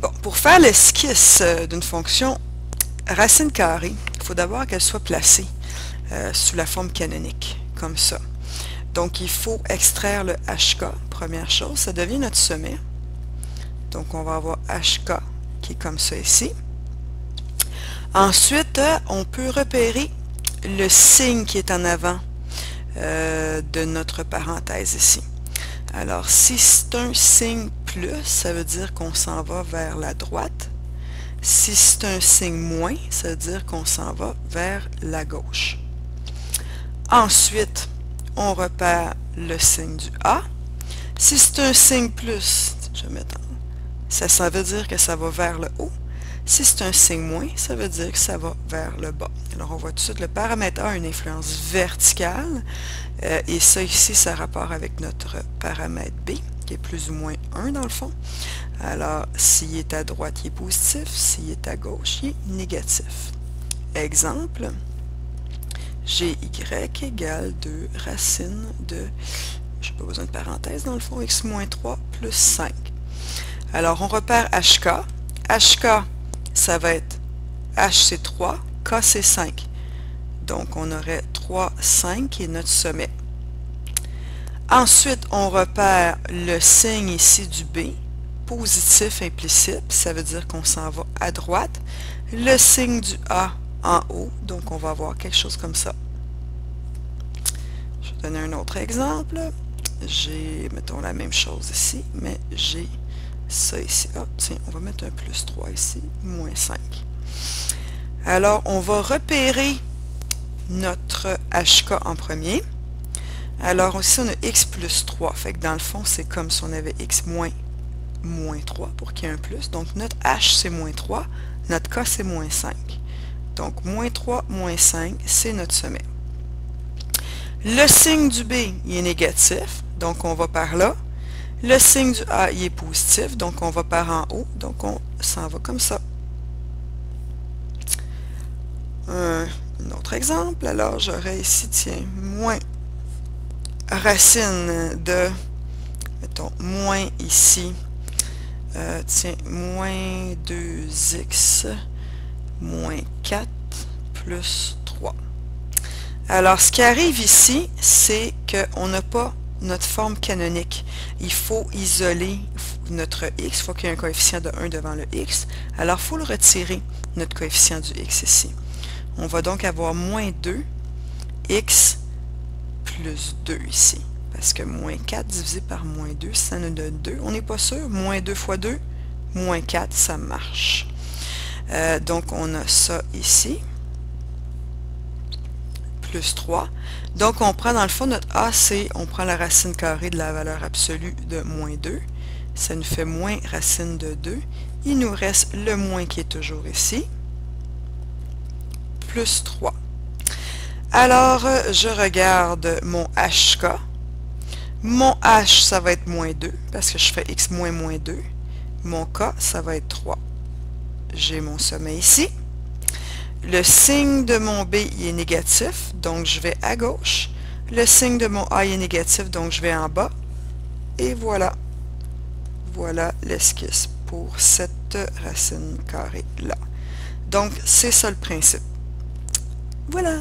Bon, pour faire l'esquisse d'une fonction racine carrée, il faut d'abord qu'elle soit placée sous la forme canonique, comme ça. Donc, il faut extraire le HK, première chose, ça devient notre sommet. Donc, on va avoir HK qui est comme ça ici. Ensuite, on peut repérer le signe qui est en avant de notre parenthèse ici. Alors, si c'est un signe plus, ça veut dire qu'on s'en va vers la droite. Si c'est un signe moins, ça veut dire qu'on s'en va vers la gauche. Ensuite, on repère le signe du A. Si c'est un signe plus, je vais mettre ça veut dire que ça va vers le haut. Si c'est un signe moins, ça veut dire que ça va vers le bas. Alors, on voit tout de suite, le paramètre A a une influence verticale. Et ça ici, ça a rapport avec notre paramètre B, qui est plus ou moins 1 dans le fond. Alors, s'il est à droite, il est positif. S'il est à gauche, il est négatif. Exemple, gy égale 2 racine de, je n'ai pas besoin de parenthèse dans le fond, x moins 3 plus 5. Alors, on repère HK. HK, ça va être H c'est 3, K c'est 5. Donc, on aurait 3, 5 qui est notre sommet. Ensuite, on repère le signe ici du B, positif implicite, ça veut dire qu'on s'en va à droite. Le signe du A en haut, donc on va avoir quelque chose comme ça. Je vais donner un autre exemple. J'ai, mettons la même chose ici, mais j'ai ça ici. Ah, tiens, on va mettre un plus 3 ici, moins 5. Alors, on va repérer notre HK en premier. Alors, ici, on a x plus 3. Fait que dans le fond, c'est comme si on avait x moins 3 pour qu'il y ait un plus. Donc, notre H, c'est moins 3. Notre K, c'est moins 5. Donc, moins 3, moins 5, c'est notre sommet. Le signe du B, il est négatif. Donc, on va par là. Le signe du A, il est positif. Donc, on va par en haut. Donc, on s'en va comme ça. Un autre exemple. Alors, j'aurais ici, tiens, moins racine de, mettons, moins ici, tiens, moins 2x moins 4 plus 3. Alors, ce qui arrive ici, c'est qu'on n'a pas notre forme canonique. Il faut isoler notre x, il faut qu'il y ait un coefficient de 1 devant le x. Alors, il faut le retirer, notre coefficient du x ici. On va donc avoir moins 2 x plus 2 ici. Parce que moins 4 divisé par moins 2, ça nous donne 2. On n'est pas sûr. Moins 2 fois 2, moins 4, ça marche. Donc, on a ça ici. Plus 3. Donc, on prend dans le fond notre A, c'est, on prend la racine carrée de la valeur absolue de moins 2. Ça nous fait moins racine de 2. Il nous reste le moins qui est toujours ici. Plus 3. Alors, je regarde mon HK. Mon H, ça va être moins 2, parce que je fais x moins moins 2. Mon K, ça va être 3. J'ai mon sommet ici. Le signe de mon B, il est négatif, donc je vais à gauche. Le signe de mon A, il est négatif, donc je vais en bas. Et voilà. Voilà l'esquisse pour cette racine carrée-là. Donc, c'est ça le principe. Voilà.